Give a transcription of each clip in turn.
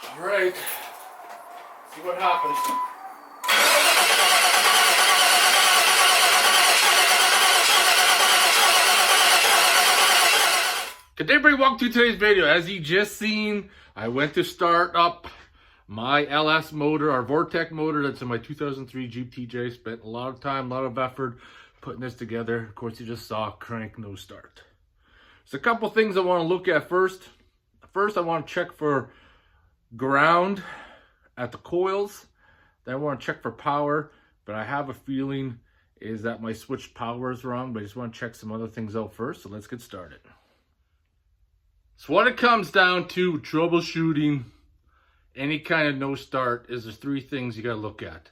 All right, see what happens. Good day, everybody. Welcome to today's video. As you just seen, I went to start up my LS motor, our Vortec motor that's in my 2003 Jeep TJ. Spent a lot of time, a lot of effort putting this together. Of course, you just saw crank, no start. There's a couple things I want to look at first. First, I want to check for ground at the coils. Then I want to check for power, but I have a feeling is that my switched power is wrong, but I just want to check some other things out first. So let's get started. So what it comes down to troubleshooting any kind of no start is there's three things you got to look at.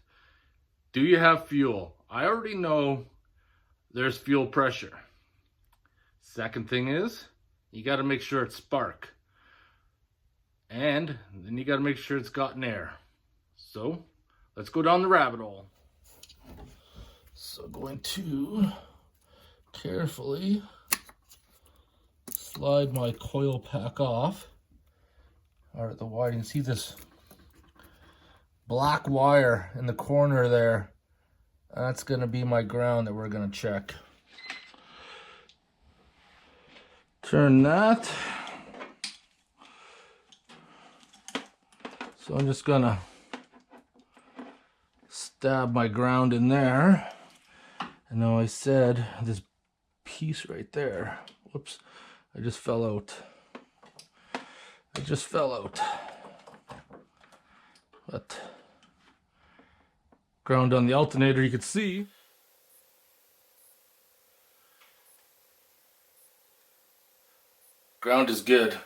Do you have fuel? I already know there's fuel pressure. Second thing is you got to make sure it's spark. And then you got to make sure it's gotten air. So let's go down the rabbit hole. So going to carefully slide my coil pack off. All right, the wire, you can see this black wire in the corner there. That's going to be my ground that we're going to check. Turn that. So I'm just going to stab my ground in there. And now I said this piece right there. Whoops. I just fell out. It just fell out. But ground on the alternator, you can see. Ground is good.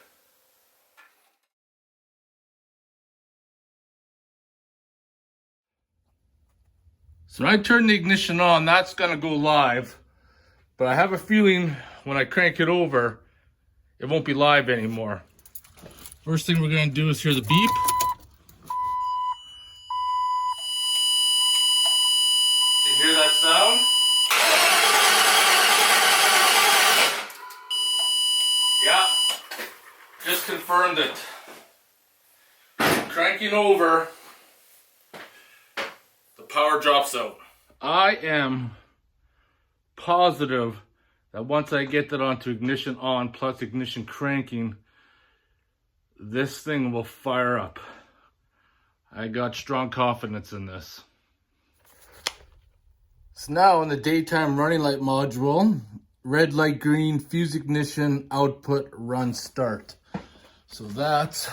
So when I turn the ignition on, that's gonna go live. But I have a feeling when I crank it over, it won't be live anymore. First thing we're going to do is hear the beep. Can you hear that sound? Yeah, just confirmed it. Cranking over, the power drops out. I am positive that once I get that onto ignition on plus ignition cranking, this thing will fire up. I got strong confidence in this. So now in the daytime running light module, red light green, fuse ignition, output, run, start. So that's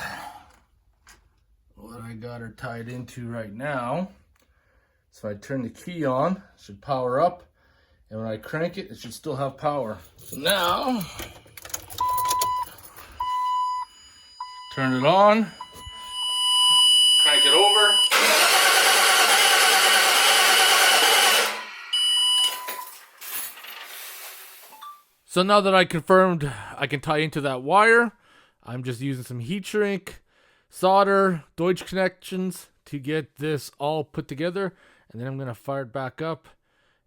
what I got her tied into right now. So I turn the key on, it should power up. And when I crank it, it should still have power. So now, turn it on, crank it over. So now that I confirmed I can tie into that wire, I'm just using some heat shrink, solder, Deutsch connections to get this all put together. And then I'm going to fire it back up.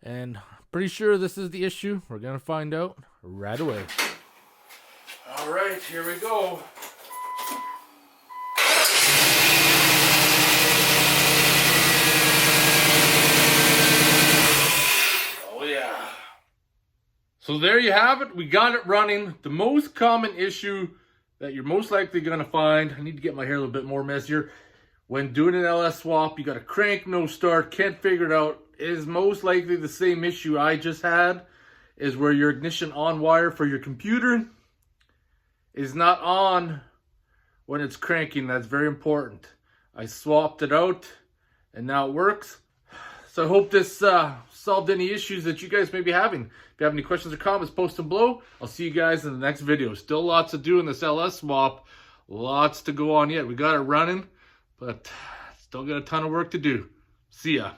And pretty sure this is the issue. We're going to find out right away. All right, here we go. Oh, yeah. So there you have it. We got it running. The most common issue that you're most likely going to find, I need to get my hair a little bit more messier. When doing an LS swap, you got a crank, no start, can't figure it out. Is most likely the same issue I just had, is where your ignition on wire for your computer is not on when it's cranking. That's very important. I swapped it out and now it works. So I hope this solved any issues that you guys may be having. If you have any questions or comments, post them below. I'll see you guys in the next video. Still lots to do in this LS swap. Lots to go on yet. We got it running, but still got a ton of work to do. See ya.